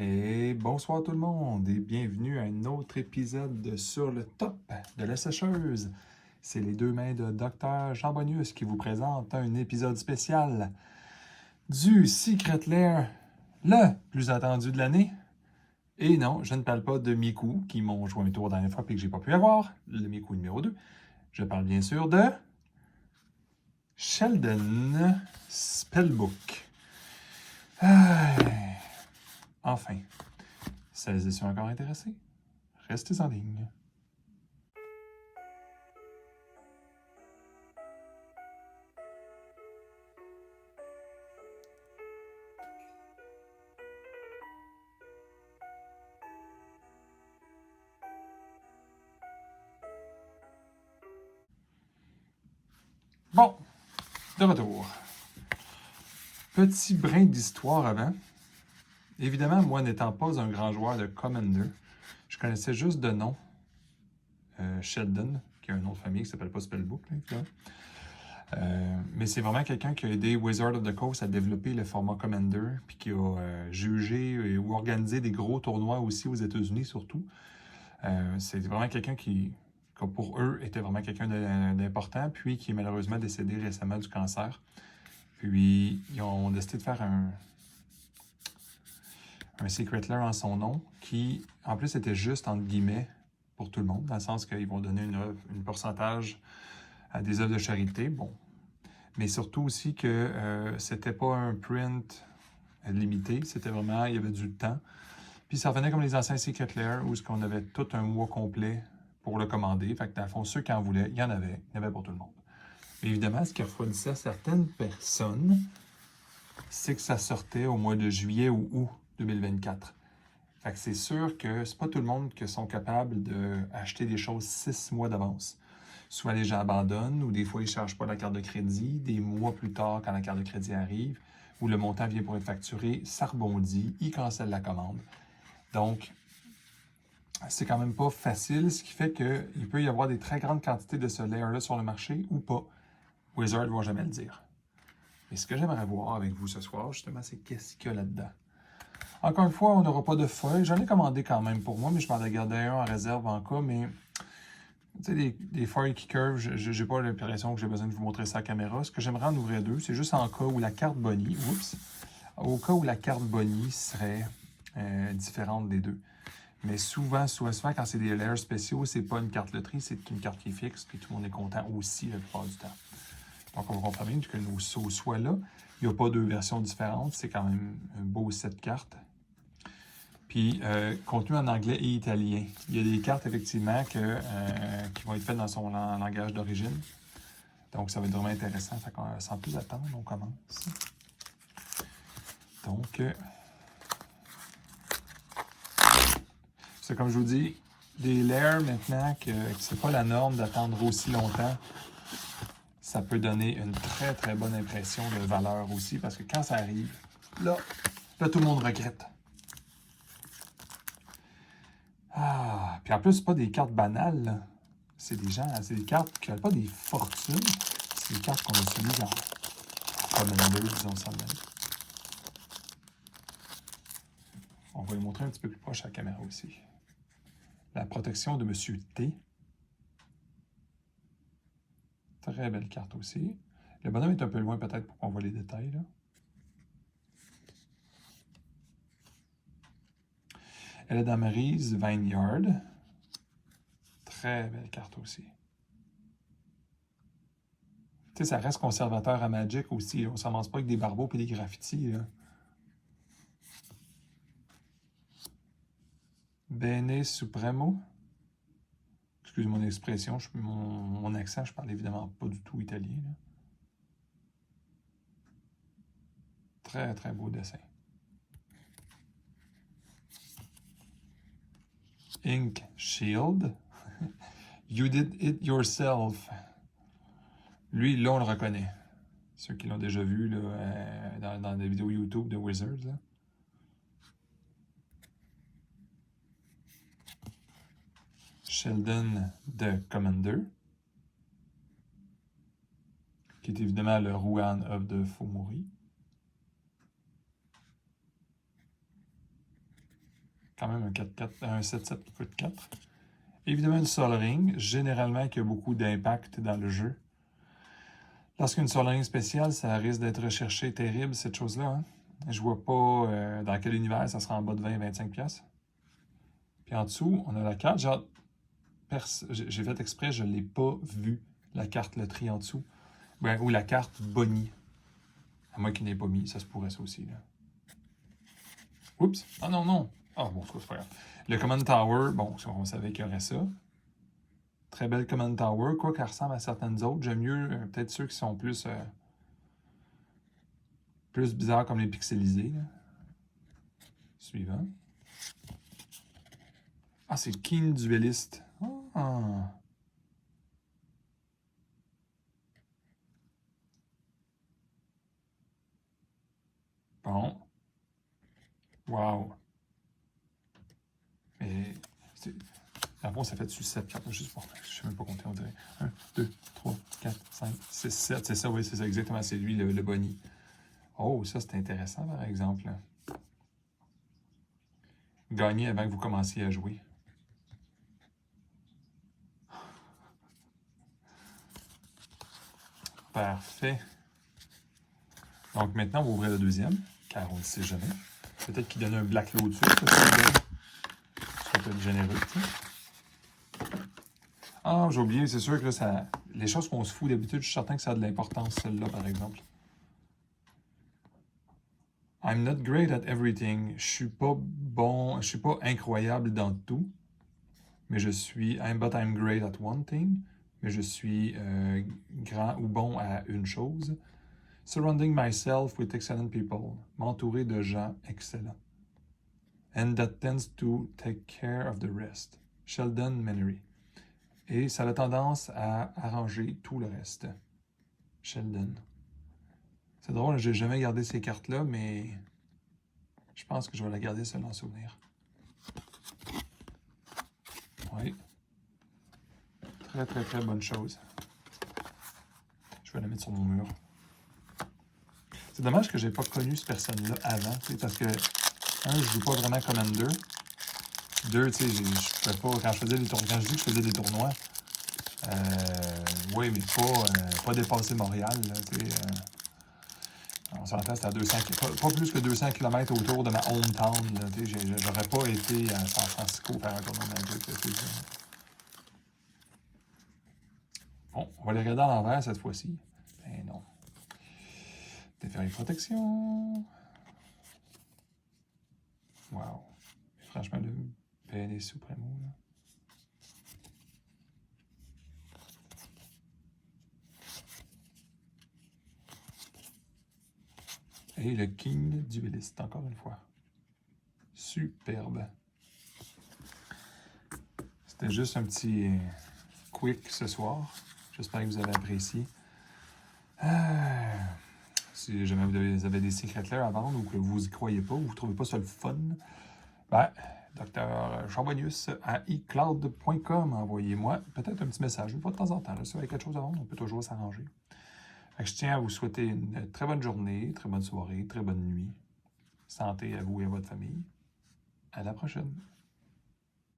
Et bonsoir tout le monde et bienvenue à un autre épisode de Sur le top de la sécheuse. C'est les deux mains de Dr. Jean Bonius qui vous présentent un épisode spécial du Secret Lair, le plus attendu de l'année. Et non, je ne parle pas de Miku qui m'ont joué un tour la dernière fois et que j'ai pas pu avoir, le Miku numéro 2. Je parle bien sûr de Sheldon Spellbook. Enfin. Celles et ceux encore intéressés, restez en ligne. Bon, de retour. Petit brin d'histoire avant. Évidemment, moi n'étant pas un grand joueur de Commander, je connaissais juste de nom Sheldon, qui a un nom de famille qui s'appelle pas Spellbook, là, évidemment. Mais c'est vraiment quelqu'un qui a aidé Wizard of the Coast à développer le format Commander, puis qui a jugé ou organisé des gros tournois aussi aux États-Unis surtout. C'est vraiment quelqu'un qui pour eux, était vraiment quelqu'un d'important, puis qui est malheureusement décédé récemment du cancer. Puis, ils ont décidé de faire un Secret Lair en son nom, qui, en plus, était juste, entre guillemets, pour tout le monde, dans le sens qu'ils vont donner une pourcentage à des œuvres de charité, bon. Mais surtout aussi que c'était pas un print limité, c'était vraiment, il y avait du temps. Puis ça revenait comme les anciens Secret Lair, où on avait tout un mois complet pour le commander. Fait que dans le fond, ceux qui en voulaient, il y en avait pour tout le monde. Mais évidemment, ce qui refroidissait certaines personnes, c'est que ça sortait au mois de juillet ou août 2024. Fait que c'est sûr que c'est pas tout le monde qui sont capables d'acheter des choses 6 mois d'avance. Soit les gens abandonnent, ou des fois ils ne chargent pas la carte de crédit. Des mois plus tard, quand la carte de crédit arrive, où le montant vient pour être facturé, ça rebondit, ils cancellent la commande. Donc, c'est quand même pas facile, ce qui fait qu'il peut y avoir des très grandes quantités de ce layer-là sur le marché ou pas. Wizard ne va jamais le dire. Et ce que j'aimerais voir avec vous ce soir, justement, c'est qu'est-ce qu'il y a là-dedans. Encore une fois, on n'aura pas de feuilles. J'en ai commandé quand même pour moi, mais je m'en ai gardé un en réserve en cas. Mais, tu sais, des feuilles qui curvent, je n'ai pas l'impression que j'ai besoin de vous montrer ça à la caméra. Ce que j'aimerais en ouvrir deux, c'est juste en cas où la carte Bonnie, au cas où la carte Bonnie serait différente des deux. Mais souvent, quand c'est des layers spéciaux, c'est pas une carte loterie, c'est une carte qui est fixe, puis tout le monde est content aussi la plupart du temps. Donc, on va comprendre que nos sauts soient là. Il n'y a pas deux versions différentes, c'est quand même un beau set de cartes. Puis, contenu en anglais et italien. Il y a des cartes, effectivement, qui vont être faites dans son langage d'origine. Donc, ça va être vraiment intéressant. Fait qu'on, sans plus attendre, on commence. Donc, c'est comme je vous dis, des layers maintenant que c'est pas la norme d'attendre aussi longtemps. Ça peut donner une très très bonne impression de valeur aussi, parce que quand ça arrive, là tout le monde regrette. Puis en plus, c'est pas des cartes banales, là. C'est des cartes qui n'ont pas des fortunes. C'est des cartes qu'on utilise en Commander, disons ça de même. On va les montrer un petit peu plus proche à la caméra aussi. La protection de Monsieur T. Très belle carte aussi. Le bonhomme est un peu loin peut-être pour qu'on voit les détails, là. Elle est dans Mary's Vineyard. Très belle carte aussi. Tu sais, ça reste conservateur à Magic aussi. On ne s'avance pas avec des barbeaux et des graffitis, là. Bene Supremo. Excusez mon expression, mon accent, je parle évidemment pas du tout italien, là. Très, très beau dessin. Ink Shield. You did it yourself. Lui, là, on le reconnaît. Ceux qui l'ont déjà vu là, dans des vidéos YouTube de Wizards, là. Sheldon de Commander, qui est évidemment le Ruan of the Fomori. quand même un 4-4, un 7-7 qui coûte 4. Évidemment, une Sol Ring, généralement qui a beaucoup d'impact dans le jeu. Lorsqu'une Sol Ring spéciale, ça risque d'être recherché terrible, cette chose-là. Hein? Je vois pas dans quel univers ça sera en bas de 20-25$. Puis en dessous, on a la carte. J'ai fait exprès, je ne l'ai pas vu, la carte loterie en dessous. Ben, ou la carte Bonnie. À moins qu'il n'ait pas mis, ça se pourrait ça aussi. Là. Oups! Ah non, non! Ah bon, c'est pas grave. Le Command Tower, bon, on savait qu'il y aurait ça. Très belle Command Tower, quoi qu'elle ressemble à certaines autres. J'aime mieux peut-être ceux qui sont plus bizarres comme les pixelisés. Là. Suivant. Ah, c'est Keen Duelist. Ah! Bon. Wow! Mais, en fond, ça fait dessus 7 cartes. Juste pour, je ne sais même pas compter, on dirait. 1, 2, 3, 4, 5, 6, 7. C'est ça, oui, c'est ça, exactement. C'est lui, le Bonnie. Oh, ça, c'est intéressant, par exemple. Gagner avant que vous commenciez à jouer. Parfait. Donc, maintenant, on va ouvrir le deuxième, car on ne sait jamais. Peut-être qu'il donne un Black Lotus. Ça peut être généreux, tu sais. Ah, j'ai oublié, c'est sûr que là, ça... les choses qu'on se fout d'habitude, je suis certain que ça a de l'importance, celle-là, par exemple. I'm not great at everything. Je suis pas bon, je suis pas incroyable dans tout, mais but I'm great at one thing. Mais je suis grand ou bon à une chose. Surrounding myself with excellent people. M'entourer de gens excellents. And that tends to take care of the rest. Sheldon Menery. Et ça a tendance à arranger tout le reste. Sheldon. C'est drôle, j'ai jamais gardé ces cartes-là, mais je pense que je vais la garder seule en souvenir. Oui. Très, très, très bonne chose. Je vais la mettre sur mon mur. C'est dommage que j'ai pas connu cette personne-là avant, parce que, je joue pas vraiment Commander. Deux, tu sais, je fais pas, quand je dis que je faisais des tournois, oui, mais pas dépasser Montréal, là, tu sais. On s'entend, c'était à 200, pas plus que 200 km autour de ma hometown, là, tu sais, j'aurais pas été à San Francisco faire un tournoi de Magic, tu sais. Bon, on va les regarder à l'envers cette fois-ci. Ben non. Déférer protection. Wow. Franchement, le PLS Supremo, là. Et le King Duelist, encore une fois. Superbe. C'était juste un petit quick ce soir. J'espère que vous avez apprécié. Si jamais vous avez des secrets clairs à vendre ou que vous y croyez pas ou vous ne trouvez pas ça le fun, ben, Dr. Charbonius à iCloud.com, envoyez-moi peut-être un petit message. Une fois de temps en temps. Là, si vous avez quelque chose à vendre, on peut toujours s'arranger. Je tiens à vous souhaiter une très bonne journée, très bonne soirée, très bonne nuit. Santé à vous et à votre famille. À la prochaine.